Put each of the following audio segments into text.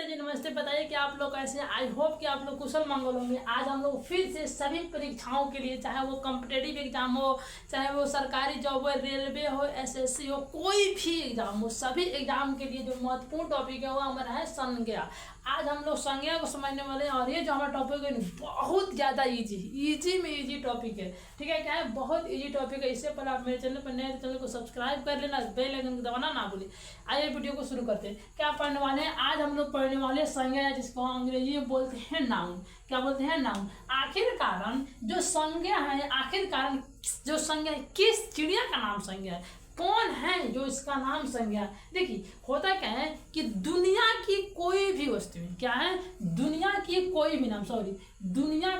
जी नमस्ते। बताइए कि आप लोग कैसे हैं। आई होप कि आप लोग कुशल मंगल होंगे। आज हम लोग फिर से सभी परीक्षाओं के लिए, चाहे वो कॉम्पिटेटिव एग्जाम हो, चाहे वो सरकारी जॉब हो, रेलवे हो, एसएससी हो, कोई भी एग्जाम हो, सभी एग्जाम के लिए जो महत्वपूर्ण टॉपिक है वो हमारा है संज्ञा। आज हम लोग संज्ञा को समझने वाले हैं और ये जो हमारा टॉपिक है बहुत ज़्यादा इजी में इजी टॉपिक है। ठीक है, क्या है, बहुत इजी टॉपिक है। इससे पहले आप मेरे चैनल पर नए, चैनल को सब्सक्राइब कर लेना, बेल आइकन को दबाना ना भूलिए। आइए वीडियो को शुरू करते हैं। क्या पढ़ने वाले हैं आज हम लोग? पढ़ने वाले संज्ञा, जिसको अंग्रेजी में बोलते हैं नाउन। क्या बोलते हैं? नाउन। आखिरकार जो संज्ञा है, आखिरकार जो संज्ञा है, किस चिड़िया का नाम संज्ञा है, कौन है जो इसका नाम संज्ञा? देखिए होता क्या है कि दुनिया की कोई भी वस्तु में, क्या है, दुनिया की कोई भी नाम, सॉरी, दुनिया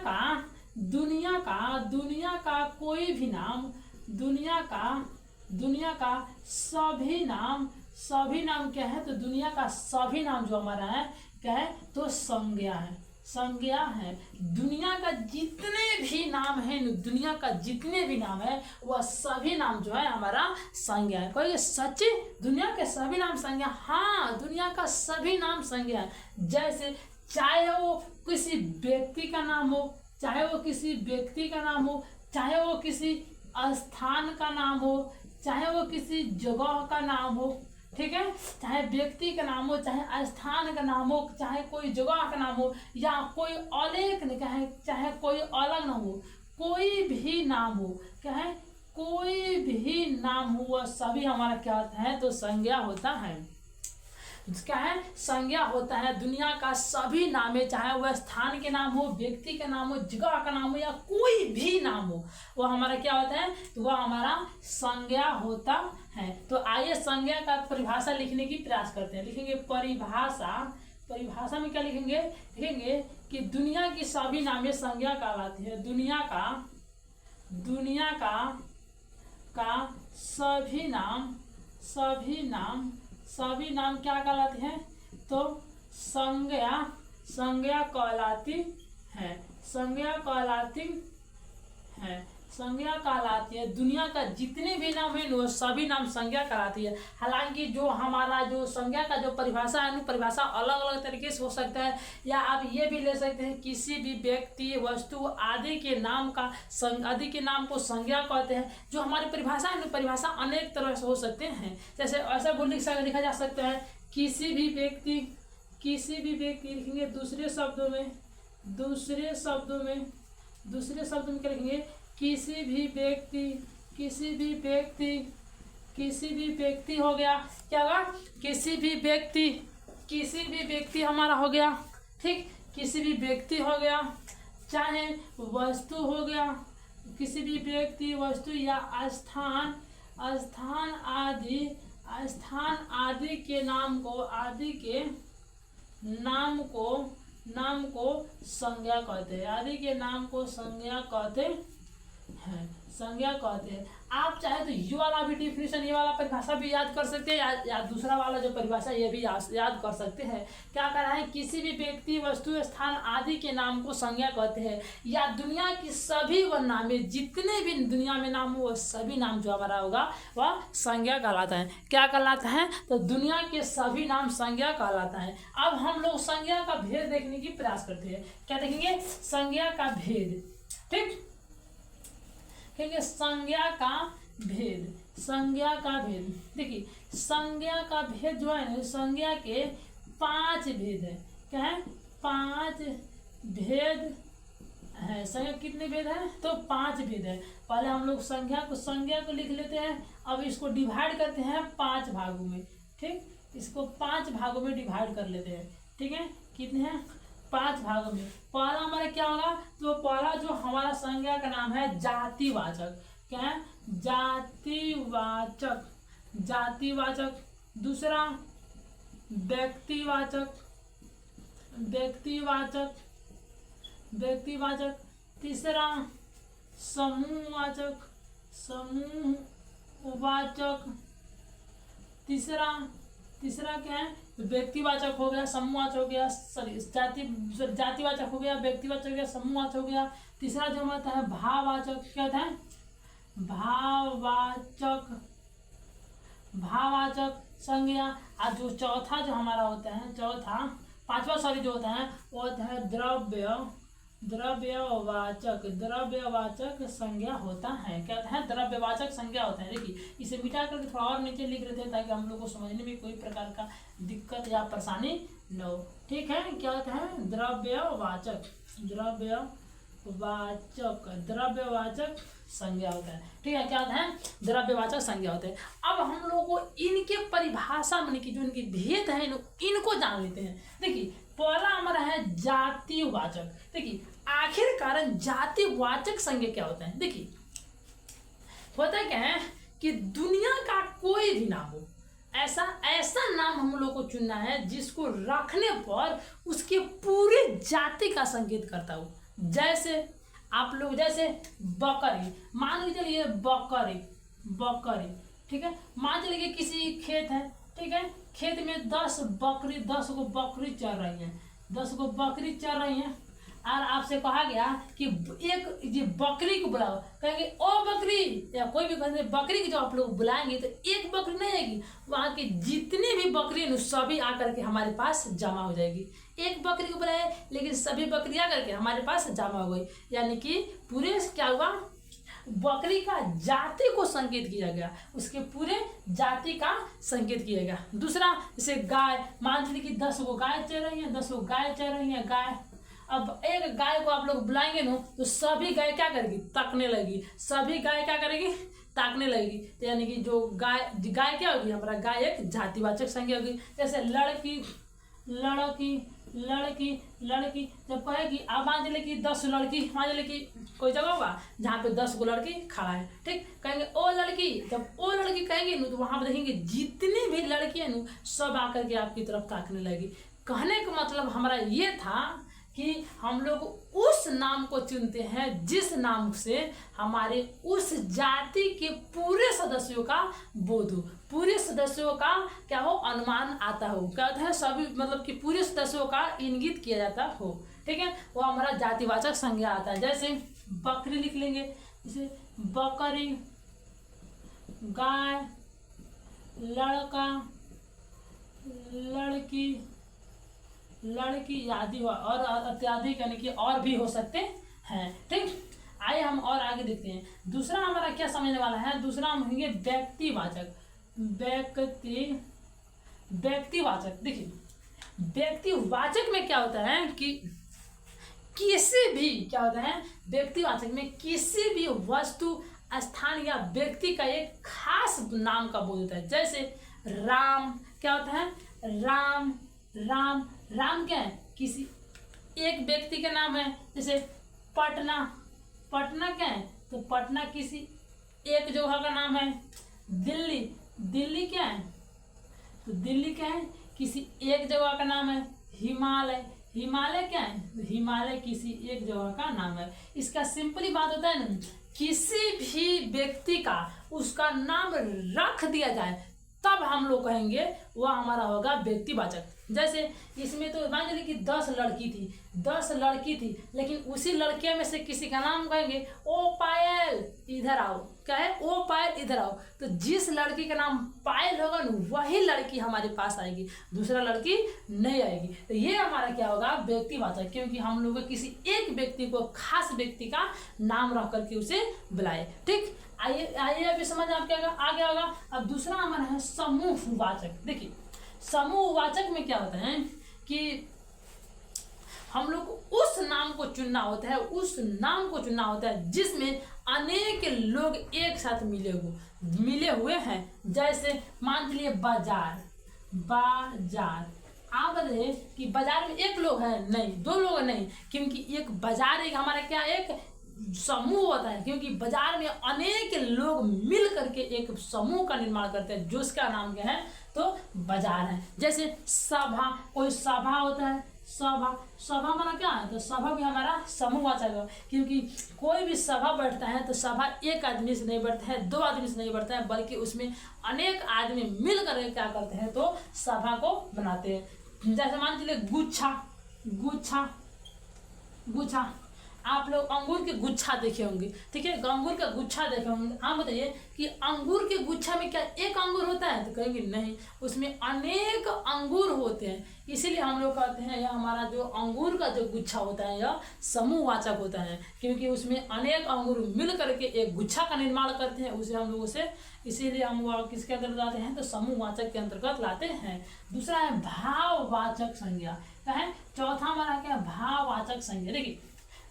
का कोई भी नाम, दुनिया का सभी नाम क्या है? तो दुनिया का सभी नाम जो हमारा है क्या है? तो संज्ञा है। दुनिया का जितने भी नाम है, दुनिया का जितने भी नाम है वह सभी नाम जो है हमारा संज्ञा है। कहोगे सच्ची दुनिया के सभी नाम संज्ञा? हाँ, दुनिया का सभी नाम संज्ञा है। जैसे चाहे वो किसी व्यक्ति का नाम हो, चाहे वो किसी स्थान का नाम हो, चाहे वो किसी जगह का नाम हो, ठीक है, चाहे व्यक्ति का नाम हो, चाहे स्थान का नाम हो, चाहे कोई जगह का नाम हो, या कोई अलेख चाहे कोई अलग नाम हो, कोई भी नाम हो, क्या है, कोई भी नाम हो, वह सभी हमारा क्या होता है? तो संज्ञा होता है। क्या है? संज्ञा होता है। दुनिया का सभी नाम है, चाहे वह स्थान के नाम हो, व्यक्ति का नाम हो, जगह का नाम हो, या कोई भी नाम हो, वह हमारा क्या होता है? तो वह हमारा संज्ञा होता है। तो आइए संज्ञा का परिभाषा लिखने की प्रयास करते हैं। लिखेंगे परिभाषा में क्या लिखेंगे? लिखेंगे कि दुनिया की सभी नामें संज्ञा कहलाती है। दुनिया का सभी नाम क्या कहलाते हैं? तो संज्ञा कहलाती है। दुनिया का जितने भी नाम है वो सभी नाम संज्ञा कहलाती है। हालांकि जो हमारा जो संज्ञा का जो परिभाषा है, परिभाषा अलग अलग तरीके से हो सकता है, या आप ये भी ले सकते हैं किसी भी व्यक्ति, वस्तु आदि के नाम को संज्ञा कहते हैं। जो हमारी परिभाषा है, परिभाषा अनेक तरह से हो सकते हैं। जैसे ऐसा लिखा जा सकता है किसी भी व्यक्ति लिखेंगे दूसरे शब्दों में क्या लिखेंगे? किसी भी व्यक्ति हो गया। क्या होगा? किसी भी व्यक्ति हमारा हो गया, ठीक, किसी भी व्यक्ति हो गया, चाहे वस्तु हो गया, किसी भी व्यक्ति, वस्तु या स्थान आदि के नाम को संज्ञा कहते हैं। आदि के नाम को संज्ञा कहते हैं। आप चाहे तो ये वाला भी डिफिनेशन, ये वाला परिभाषा भी याद कर सकते हैं, या दूसरा वाला जो परिभाषा ये भी याद कर सकते हैं। क्या कह रहा है? किसी भी व्यक्ति, वस्तु, स्थान आदि के नाम को संज्ञा कहते हैं, या दुनिया की सभी वह नामें, जितने भी दुनिया में नाम हो वह सभी नाम जो हमारा होगा वह संज्ञा कहलाता है। क्या कहलाता है? तो दुनिया के सभी नाम संज्ञा कहलाता है। अब हम लोग संज्ञा का भेद देखने की प्रयास करते हैं। क्या देखेंगे? संज्ञा का भेद, ठीक, ठीक है, संज्ञा का भेद। देखिए संज्ञा का भेद जो है ना, संज्ञा के 5 भेद है। क्या है? 5 भेद है। संज्ञा कितने भेद है? तो 5 भेद है। पहले हम लोग संज्ञा को लिख लेते हैं। अब इसको डिवाइड करते हैं 5 भागों में, ठीक, इसको 5 भागों में डिवाइड कर लेते हैं। ठीक है, कितने हैं? 5 भागों में। पहला हमारा क्या होगा? तो पहला जो हमारा संज्ञा का नाम है जातिवाचक। क्या है? जातिवाचक। दूसरा व्यक्तिवाचक। तीसरा समूहवाचक। तीसरा क्या है? व्यक्तिवाचक हो गया, समूहवाचक हो गया, जातिवाचक हो गया, व्यक्तिवाचक हो गया, समूहवाचक हो गया। तीसरा जो होता है भाववाचक। क्या होता है? भाववाचक संज्ञा। और जो चौथा जो हमारा होता है, पांचवा सॉरी जो होता है वो होता है द्रव्यवाचक संज्ञा होता है। क्या होता है? द्रव्यवाचक संज्ञा होता है। देखिए इसे मिटा करके थोड़ा और नीचे लिख रहे थे ताकि हम लोग को समझने में कोई प्रकार का दिक्कत या परेशानी न हो। ठीक है, क्या होता है? द्रव्यवाचक संज्ञा होता है। ठीक है, क्या होता है? द्रव्यवाचक संज्ञा होता है। अब हम लोग को इनके परिभाषा में की जो इनकी भेद है इनको जान लेते हैं। देखिए पहला हमारा है जातिवाचक। देखिए आखिरकार जातिवाचक संज्ञा क्या होता है? देखिए होता क्या है कि दुनिया का कोई भी नाम हो, ऐसा नाम हम लोग को चुनना है जिसको रखने पर उसके पूरे जाति का संकेत करता हो। जैसे आप लोग जैसे बकरी, मान लीजिए चलिए बकरी, ठीक है। मान चलिए किसी खेत है, ठीक है, खेत में 10 गो बकरी चर रही हैं और आपसे कहा गया कि एक ये बकरी को बुलाओ, कहेंगे ओ बकरी, या कोई भी कहेंगे बकरी की जो आप लोग बुलाएंगे तो एक बकरी नहीं आएगी, वहाँ की जितनी भी बकरी है सभी आकर के हमारे पास जमा हो जाएगी। एक बकरी को बुलाए लेकिन सभी बकरी आकर के हमारे पास जमा हो गई, यानी कि पूरे क्या हुआ, बकरी का जाति को संकेत किया गया, उसके पूरे जाति का संकेत किया गया। दूसरा जैसे गाय, मान लीजिए कि 10 गो गाय चर रही हैं, गाय। अब एक गाय को आप लोग बुलाएंगे ना तो सभी गाय क्या करेगी, ताकने लगेगी, ताकने लगेगी। तो यानी कि जो गाय क्या होगी, हमारा गाय एक जातिवाचक संज्ञा होगी। जैसे लड़की जब कहेगी, अब मान लीजिए कि 10 लड़की, मान लीजिए कि कोई जगह होगा जहाँ पे 10 गो लड़की खड़ा है, ठीक, कहेंगे ओ लड़की। जब ओ लड़की कहेंगे न तो वहाँ पर देखेंगे जितनी भी लड़की है न सब आकर के आपकी तरफ ताकने लगी। कहने का मतलब हमारा ये था कि हम लोग उस नाम को चुनते हैं जिस नाम से हमारे उस जाति के पूरे सदस्यों का बोध हो, पूरे सदस्यों का क्या हो, अनुमान आता हो। क्या होता है, सभी मतलब कि पूरे सदस्यों का इंगित किया जाता हो। ठीक है, वो हमारा जातिवाचक संज्ञा आता है। जैसे बकरी लिख लेंगे, जैसे बकरी, गाय, लड़का, लड़की आदि और अत्याधिक, यानी कि और भी हो सकते हैं। ठीक, आइए हम और आगे देखते हैं। दूसरा हमारा क्या समझने वाला है, दूसरा हम होंगे व्यक्तिवाचक। व्यक्तिवाचक देखिए, व्यक्तिवाचक में क्या होता है कि किसी भी, क्या होता है, व्यक्तिवाचक में किसी भी वस्तु, स्थान या व्यक्ति का एक खास नाम का बोध होता है। जैसे राम, क्या होता है, राम क्या है, किसी एक व्यक्ति का नाम है। जैसे पटना क्या है, तो पटना किसी एक जगह का नाम है। दिल्ली क्या है, तो दिल्ली क्या है, किसी एक जगह का नाम है। हिमालय क्या है, तो हिमालय किसी एक जगह का नाम है। इसका सिंपली बात होता है ना, किसी भी व्यक्ति का उसका नाम रख दिया जाए तब हम लोग कहेंगे वह हमारा होगा व्यक्तिवाचक। जैसे इसमें तो मान लीजिए कि 10 लड़की थी, लेकिन उसी लड़कियों में से किसी का नाम कहेंगे ओ पायल इधर आओ, क्या है, ओ पायल इधर आओ। तो जिस लड़की का नाम पायल होगा ना वही लड़की हमारे पास आएगी, दूसरा लड़की नहीं आएगी। तो ये हमारा क्या होगा, व्यक्तिवाचक, क्योंकि हम लोग किसी एक व्यक्ति को, खास व्यक्ति का नाम रख करके उसे बुलाए। ठीक, आइए अभी समझ आप क्या आ गया होगा। अब दूसरा हमारा है समूहवाचक। देखिए समूहवाचक में क्या होता है कि हम लोग उस नाम को चुनना होता है जिसमें अनेक लोग एक साथ मिले हुए हैं। जैसे मान लीजिए बाजार, आप बताइए कि बाजार में एक लोग है नहीं, 2 लोग नहीं, क्योंकि एक बाजार एक हमारा क्या, एक समूह होता है, क्योंकि बाजार में अनेक लोग मिल करके एक समूह का निर्माण करते हैं, जो उसका नाम क्या है, तो बाजार है। जैसे सभा, कोई सभा होता है, सभा हमारा क्या है, तो सभा भी हमारा समूहवाचक है, क्योंकि कोई भी सभा बैठता है तो सभा एक आदमी से नहीं बैठता है, 2 आदमी से नहीं बैठता है, बल्कि उसमें अनेक आदमी मिल कर क्या करते हैं, तो सभा को बनाते हैं। जैसे मान लीजिए गुच्छा, आप लोग अंगूर के गुच्छा देखे होंगे, ठीक है, अंगूर का गुच्छा देखे होंगे। आप बताइए कि अंगूर के गुच्छा में क्या एक अंगूर होता है? तो कहेंगे नहीं, उसमें अनेक अंगूर होते हैं। इसीलिए हम लोग कहते हैं यह हमारा जो अंगूर का जो गुच्छा होता है यह समूहवाचक होता है, क्योंकि उसमें अनेक अंगूर मिल करके एक गुच्छा का निर्माण करते हैं, उसे हम लोग उसे इसीलिए हम वो किसके अंतर्गत लाते हैं? तो समूहवाचक के अंतर्गत लाते हैं। दूसरा है भाववाचक संज्ञा, क्या है? चौथा हमारा क्या? भाववाचक संज्ञा। देखिए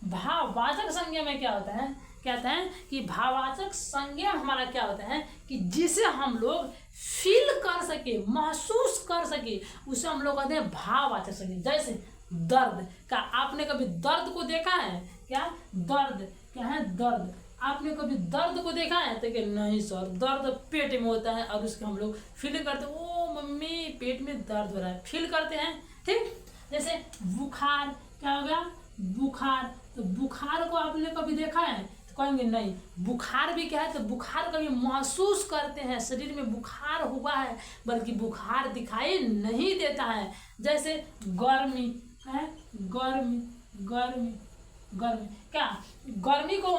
भाववाचक संज्ञा में क्या होता है? कहते हैं कि भाववाचक संज्ञा हमारा क्या होता है कि जिसे हम लोग फील कर सके, महसूस कर सके, उसे हम लोग कहते हैं भाववाचक संज्ञा। जैसे दर्द का, आपने कभी दर्द को देखा है क्या? दर्द क्या है? दर्द आपने कभी दर्द को देखा है? तो कि नहीं सर, दर्द पेट में होता है और उसके हम लोग फील करते हैं, ओ मम्मी पेट में दर्द हो रहा है, फील करते हैं, ठीक। जैसे बुखार, क्या हो गया? बुखार, तो बुखार को आपने कभी देखा है? तो कहेंगे नहीं। बुखार भी क्या है? तो बुखार कभी महसूस करते हैं, शरीर में बुखार हुआ है, बल्कि बुखार दिखाई नहीं देता है। जैसे गर्मी है, गर्मी गर्मी गर्मी, क्या गर्मी को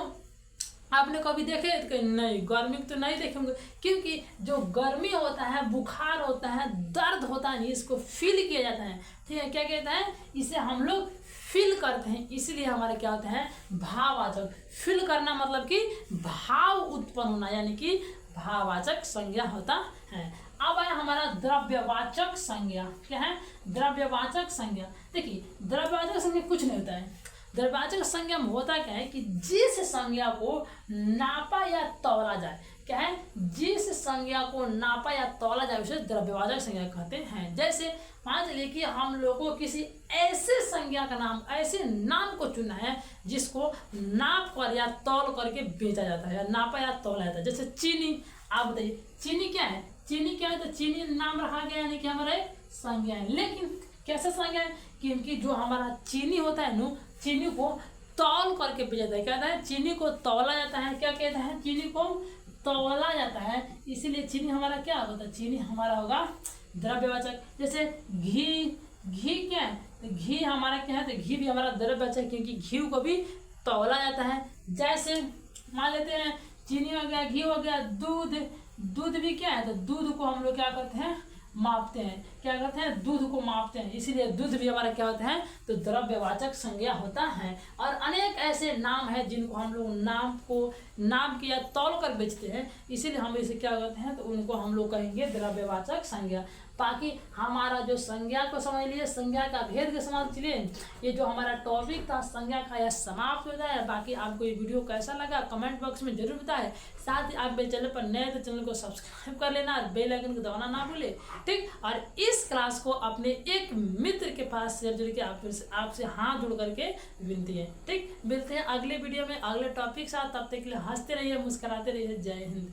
आपने कभी देखे? तो नहीं, गर्मी तो नहीं देखेंगे, क्योंकि जो गर्मी होता है, बुखार होता है, दर्द होता है, इसको फील किया जाता है, ठीक है। क्या कहता है? इसे हम लोग फील करते हैं, इसलिए हमारे क्या होता है? भाववाचक। फील करना मतलब कि भाव उत्पन्न होना, यानी कि भाववाचक संज्ञा होता है। अब है हमारा द्रव्यवाचक संज्ञा। क्या है? द्रव्यवाचक संज्ञा। देखिए द्रव्यवाचक संज्ञा कुछ नहीं होता है। द्रव्यवाचक संज्ञा में होता क्या है कि जिस संज्ञा को नापा या तौला जाए, क्या है? जिस संज्ञा को नापा या तौला जाए उसे द्रव्यवाचक संज्ञा कहते हैं। जैसे मान लीजिए कि हम लोगों को किसी ऐसे संज्ञा का नाम, ऐसे नाम को चुनना है जिसको नाप कर या तौल करके बेचा जाता है, या नापा या तौला जाता है। जैसे चीनी, आप बताइए चीनी क्या है? चीनी क्या है? तो चीनी नाम रखा गया, यानी कि हमारा एक संज्ञा है। लेकिन कैसे संज्ञा है? क्योंकि जो हमारा चीनी होता है ना, चीनी को तौल करके बेचा जाता है। क्या होता है? चीनी को तौला जाता है। क्या कहते हैं? चीनी को तौला जाता है, इसीलिए चीनी हमारा क्या होता है? चीनी हमारा होगा द्रव्यवाचक। जैसे घी, घी क्या है? तो घी हमारा क्या है? तो घी भी हमारा द्रव्यवाचक है, क्योंकि घी को भी तौला जाता है। जैसे मान लेते हैं चीनी हो गया, घी हो गया, दूध, दूध भी क्या है? तो दूध को हम लोग क्या करते हैं? मापते हैं। क्या करते हैं? दूध को मापते हैं, इसीलिए दूध भी हमारा क्या होता है? तो द्रव्यवाचक संज्ञा होता है। और अनेक ऐसे नाम हैं जिनको हम लोग नाम को नाम किया तौल कर बेचते हैं, इसीलिए हम इसे क्या करते हैं? तो उनको हम लोग कहेंगे द्रव्यवाचक संज्ञा। बाकी हमारा जो संज्ञा को समझ लिए, संज्ञा का भेद के समझ लिए, ये जो हमारा टॉपिक था संज्ञा का यह समाप्त हो जाए। बाकी आपको ये वीडियो कैसा लगा कमेंट बॉक्स में जरूर बताएं। साथ ही आप मेरे चैनल पर नए तो चैनल को सब्सक्राइब कर लेना और बेल आइकन को दबाना ना भूले, ठीक। और इस क्लास को अपने एक मित्र के पास शेयर करके आपसे हाथ जोड़ करके विनती है, ठीक। मिलते हैं अगले वीडियो में अगले टॉपिक साथ, तब तक के लिए हंसते रहिए, मुस्कुराते रहिए। जय हिंद।